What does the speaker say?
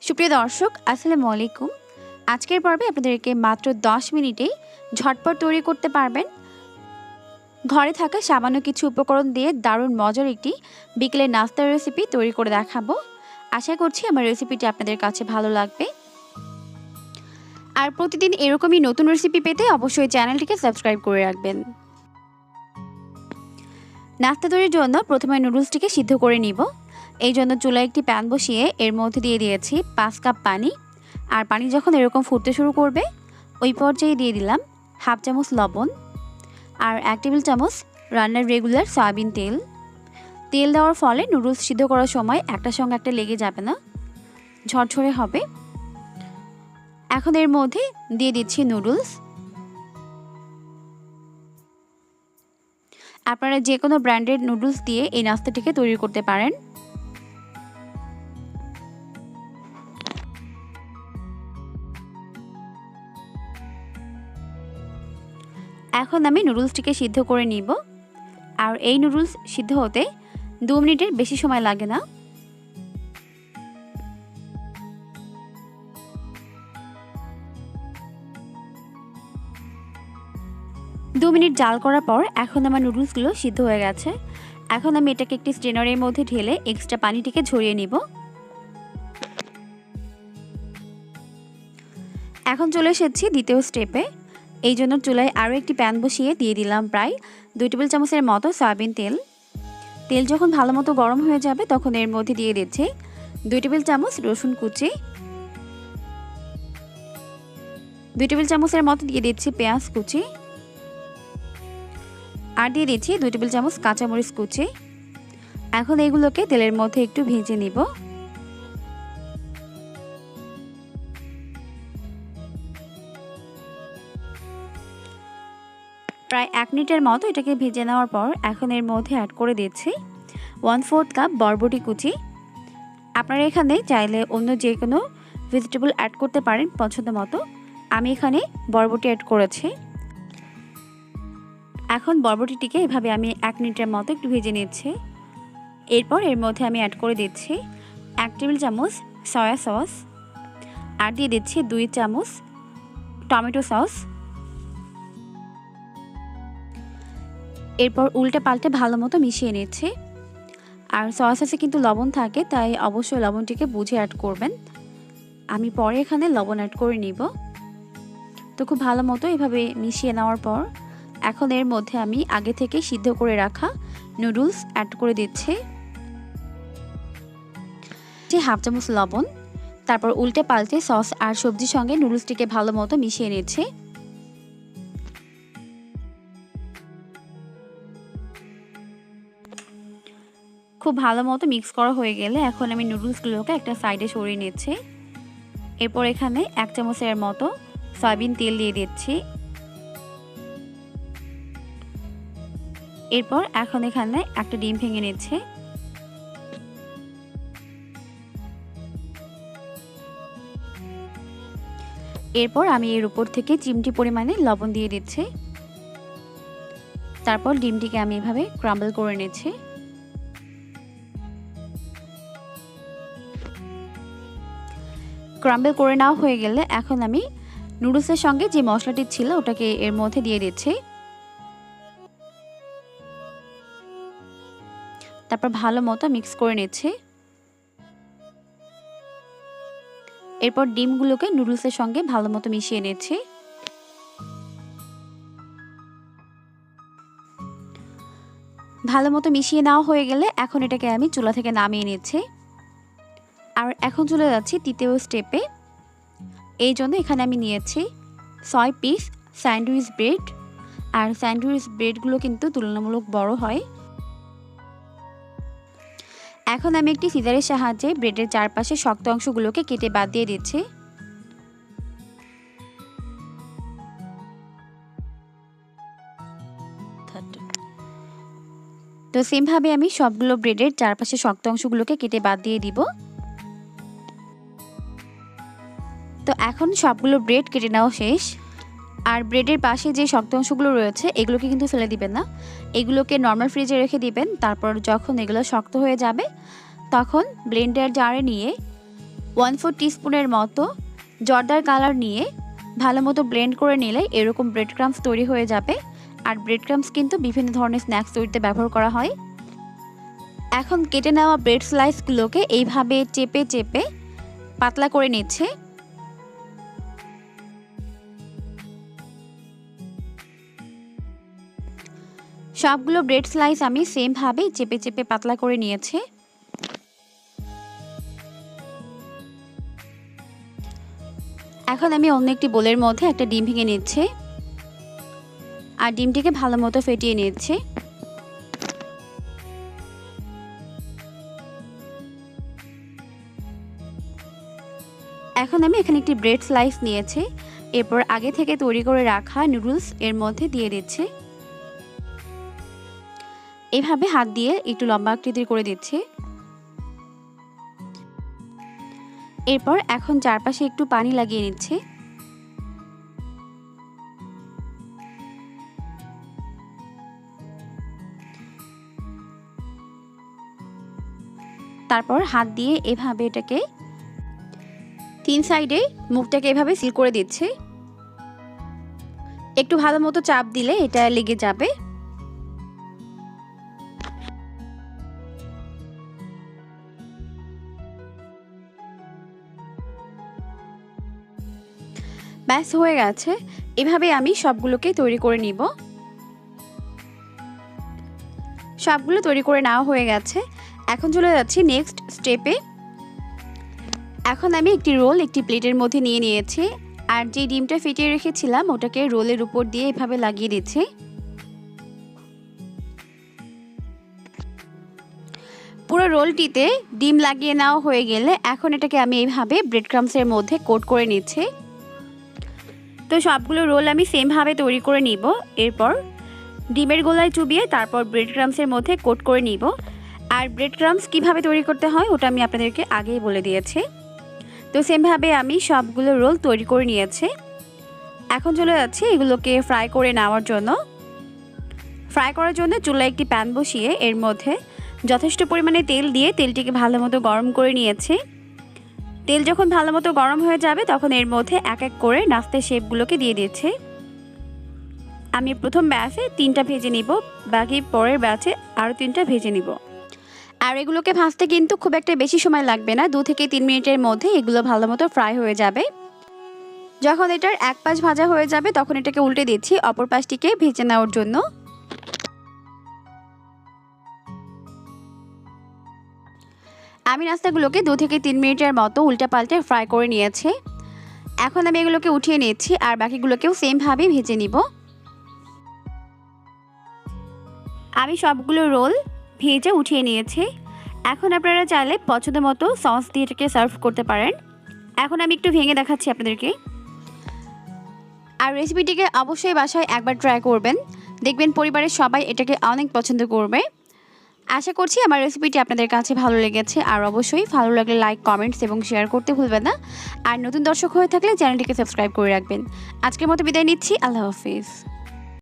সুপ্রিয় দর্শক, আসসালামু আলাইকুম। আজকের পর্বে আপনাদেরকে মাত্র 10 মিনিটেই ঝটপট তৈরি করতে পারবেন ঘরে থাকা সামান্য কিছু উপকরণ দিয়ে দারুণ মজার একটি বিকেলের নাস্তার রেসিপি তৈরি করে দেখাবো। আশা করছি আমার রেসিপিটি আপনাদের কাছে ভালো লাগবে। আর প্রতিদিন এরকমই নতুন রেসিপি পেতে অবশ্যই চ্যানেলটিকে সাবস্ক্রাইব করে রাখবেন। নাস্তা তৈরির জন্য প্রথমে নুডলসটিকে সিদ্ধ করে নিব। এই জন্য চুলায় একটি প্যান বসিয়ে এর মধ্যে দিয়ে দিয়েছি 5 কাপ পানি। আর পানি যখন এরকম ফুটতে শুরু করবে ওই পর্যায়ে দিয়ে দিলাম হাফ চামচ লবণ আর 1 টেবিল চামচ রান্নার রেগুলার সয়াবিন তেল। তেল দেওয়ার ফলে নুডলস সিদ্ধ করার সময় একটার সঙ্গে একটা লেগে যাবে না, ঝরঝরে হবে। এখন এর মধ্যে দিয়ে দিচ্ছি নুডলস। আপনারা যে কোনো ব্র্যান্ডের নুডলস দিয়ে এই নাস্তাটিকে তৈরি করতে পারেন। এখন আমি নুডলসটিকে সিদ্ধ করে নিব। আর এই নুডলস সিদ্ধ হতে 2 মিনিটের বেশি সময় লাগে না। দু মিনিট জাল করার পর এখন আমার নুডলসগুলো সিদ্ধ হয়ে গেছে। এখন আমি এটাকে একটি স্ট্রেনারের মধ্যে ঢেলে এক্সট্রা পানিটিকে ঝরিয়ে নিব। এখন চলে এসেছি দ্বিতীয় স্টেপে। এই জন্য চুলায় আরও একটি প্যান বসিয়ে দিয়ে দিলাম প্রায় 2 টেবিল চামচের মতো সয়াবিন তেল। তেল যখন ভালো মতো গরম হয়ে যাবে তখন এর মধ্যে দিয়ে দিচ্ছি 2 টেবিল চামচ রসুন কুচি, 2 টেবিল চামচের মতো দিয়ে দিচ্ছি পেঁয়াজ কুচি, আর দিয়ে দিচ্ছি 2 টেবিল চামচ কাঁচামরিচ কুচি। এখন এগুলোকে তেলের মধ্যে একটু ভেজে নিব। প্রায় 1 মিনিটের মতো এটাকে ভেজে নেওয়ার পর এখন এর মধ্যে অ্যাড করে দিচ্ছি 1/4 কাপ বরবটি কুচি। আপনারা এখানে চাইলে অন্য যে কোনো ভেজিটেবল অ্যাড করতে পারেন পছন্দ মতো। আমি এখানে বরবটি অ্যাড করেছি। এখন বরবটিটিকে এভাবে আমি 1 মিনিটের মতো একটু ভেজে নিচ্ছি। এরপর এর মধ্যে আমি অ্যাড করে দিচ্ছি 1 টেবিল চামচ সয়া সস, আর দিয়ে দিচ্ছি 2 চামচ টমেটো সস। এরপর উল্টে পাল্টে ভালো মতো মিশিয়ে নিচ্ছি। আর সয়া সসে কিন্তু লবণ থাকে, তাই অবশ্যই লবণটিকে বুঝে অ্যাড করবেন। আমি পরে এখানে লবণ অ্যাড করে নিব। তো খুব ভালো মতো এভাবে মিশিয়ে নেওয়ার পর এখন এর মধ্যে আমি আগে থেকে সিদ্ধ করে রাখা নুডলস অ্যাড করে দিচ্ছি। হাফ চামচ লবণ, তারপর উল্টে পাল্টে সস আর সবজির সঙ্গে নুডলসটিকে ভালো মতো মিশিয়ে নিচ্ছি। খুব ভালো মতো মিক্স করা হয়ে গেলে এখন আমি নুডলসগুলোকে একটা সাইডে সরিয়ে নিচ্ছি। এরপর এখানে 1 চামচের মতো সয়াবিন তেল দিয়ে দিচ্ছি। এরপর এখন এখানে একটা ডিম ভেঙে নিচ্ছি। এরপর আমি এর উপর থেকে চিমটি পরিমাণে লবণ দিয়ে দিচ্ছি। তারপর ডিমটিকে আমি এভাবে ক্রাম্বল করে নিচ্ছি। ক্রাম্বল করে নেওয়া হয়ে গেলে এখন আমি নুডলসের সঙ্গে যে মশলাটি ছিল ওটাকে এর মধ্যে দিয়ে দিচ্ছি। তারপর ভালো মতো মিক্স করে নিচ্ছি। এরপর ডিমগুলোকে নুডলসের সঙ্গে ভালো মতো মিশিয়ে নিচ্ছি। ভালো মতো মিশিয়ে নেওয়া হয়ে গেলে এখন এটাকে আমি চুলা থেকে নামিয়ে নিচ্ছি। আর এখন চলে যাচ্ছি তৃতীয় স্টেপে। এই জন্য এখানে আমি নিয়েছি 6 পিস স্যান্ডউইচ ব্রেড। আর স্যান্ডউইচ ব্রেডগুলো কিন্তু তুলনামূলক বড় হয়। এখন আমি একটি সিজারের সাহায্যে ব্রেডের চারপাশে শক্ত অংশগুলোকে কেটে বাদ দিয়ে দিচ্ছি। তো সেমভাবে আমি সবগুলো ব্রেডের চারপাশে শক্ত অংশগুলোকে কেটে বাদ দিয়ে দিব। তো এখন সবগুলো ব্রেড কেটে নেওয়া শেষ। আর ব্রেডের পাশে যে শক্ত অংশগুলো রয়েছে এগুলোকে কিন্তু ফেলে দিবেন না, এগুলোকে নর্মাল ফ্রিজে রেখে দিবেন। তারপর যখন এগুলো শক্ত হয়ে যাবে তখন ব্লেন্ডার জারে নিয়ে 1/4 টিস্পুনের মতো জর্দার কালার নিয়ে ভালো মতো ব্লেন্ড করে নিলে এরকম ব্রেড ক্রাম্বস তৈরি হয়ে যাবে। আর ব্রেড ক্রাম্বস কিন্তু বিভিন্ন ধরনের স্ন্যাক্স তৈরিতে ব্যবহার করা হয়। এখন কেটে নেওয়া ব্রেড স্লাইসগুলোকে এইভাবে চেপে চেপে পাতলা করে নিচ্ছে। সবগুলো ব্রেড স্লাইস আমি সেম ভাবে চেপে চেপে পাতলা করে নিয়েছি। এখন আমি অন্য একটি বোলের মধ্যে একটা ডিম ভেঙে নিচ্ছি আর ডিমটিকে ভালো মতো ফেটিয়ে নিচ্ছি। এখন আমি এখানে একটি ব্রেড স্লাইস নিয়েছি, এরপর আগে থেকে তৈরি করে রাখা নুডলস এর মধ্যে দিয়ে দিচ্ছি। এইভাবে হাত দিয়ে একটু লম্বা আকৃতির করে দিচ্ছি। এরপর এখন চারপাশে একটু পানি লাগিয়ে নিচ্ছি। তারপর হাত দিয়ে এভাবে এটাকে 3 সাইডে মুখটাকে এভাবে সিল করে দিচ্ছি। একটু ভালো মতো চাপ দিলে এটা লেগে যাবে। ব্যাস হয়ে গেছে। এভাবে আমি সবগুলোকে তৈরি করে নিব। সবগুলো তৈরি করে নেওয়া হয়ে গেছে। এখন চলে যাচ্ছি নেক্সট স্টেপে। এখন আমি একটি রোল একটি প্লেটের মধ্যে নিয়ে নিয়েছি আর যে ডিমটা ফেটিয়ে রেখেছিলাম ওটাকে রোলের উপর দিয়ে এভাবে লাগিয়ে দিচ্ছি। পুরো রোলটিতে ডিম লাগিয়ে নেওয়া হয়ে গেলে এখন এটাকে আমি এইভাবে ব্রেড ক্রাম্বসের মধ্যে কোট করে নিচ্ছি। তো সবগুলো রোল আমি সেমভাবে তৈরি করে নিব। এরপর ডিমের গোলায় চুবিয়ে তারপর ব্রেড ক্রাম্বসের মধ্যে কোট করে নিব। আর ব্রেড ক্রাম্বস কীভাবে তৈরি করতে হয় ওটা আমি আপনাদেরকে আগেই বলে দিয়েছি। তো সেমভাবে আমি সবগুলো রোল তৈরি করে নিয়েছি। এখন চলে যাচ্ছে এগুলোকে ফ্রাই করে নেওয়ার জন্য। ফ্রাই করার জন্য চুলায় একটি প্যান বসিয়ে এর মধ্যে যথেষ্ট পরিমাণে তেল দিয়ে তেলটিকে ভালো মতো গরম করে নিয়েছি। তেল যখন ভালো মতো গরম হয়ে যাবে তখন এর মধ্যে এক এক করে নাস্তার শেপগুলোকে দিয়ে দিচ্ছি। আমি প্রথম ব্যাচে 3টা ভেজে নিব, বাকি পরের ব্যাচে আরও 3টা ভেজে নিব। আর এগুলোকে ভাজতে কিন্তু খুব একটা বেশি সময় লাগবে না, 2 থেকে 3 মিনিটের মধ্যে এগুলো ভালো মতো ফ্রাই হয়ে যাবে। যখন এটার এক পাশ ভাজা হয়ে যাবে তখন এটাকে উল্টে দিচ্ছি অপর পাশটিকে ভেজে নেওয়ার জন্য। আমি নাস্তাগুলোকে 2 থেকে 3 মিনিটের মতো উল্টে পাল্টে ফ্রাই করে নিয়েছি। এখন আমি এগুলোকে উঠিয়ে নিচ্ছি আর বাকিগুলোকেও সেমভাবে ভেজে নিব। আমি সবগুলো রোল ভেজে উঠিয়ে নিয়েছি। এখন আপনারা চাইলে পছন্দ মতো সস দিয়ে এটাকে সার্ভ করতে পারেন। এখন আমি একটু ভেঙে দেখাচ্ছি আপনাদেরকে। আর রেসিপিটিকে অবশ্যই বাসায় একবার ট্রাই করবেন, দেখবেন পরিবারের সবাই এটাকে অনেক পছন্দ করবে। আশা করছি আমার রেসিপিটি আপনাদের কাছে ভালো লেগেছে। আর অবশ্যই ভালো লাগলে লাইক, কমেন্টস এবং শেয়ার করতে ভুলবেন না। আর নতুন দর্শক হয়ে থাকলে চ্যানেলটিকে সাবস্ক্রাইব করে রাখবেন। আজকের মতো বিদায় নিচ্ছি। আল্লাহ হাফিজ।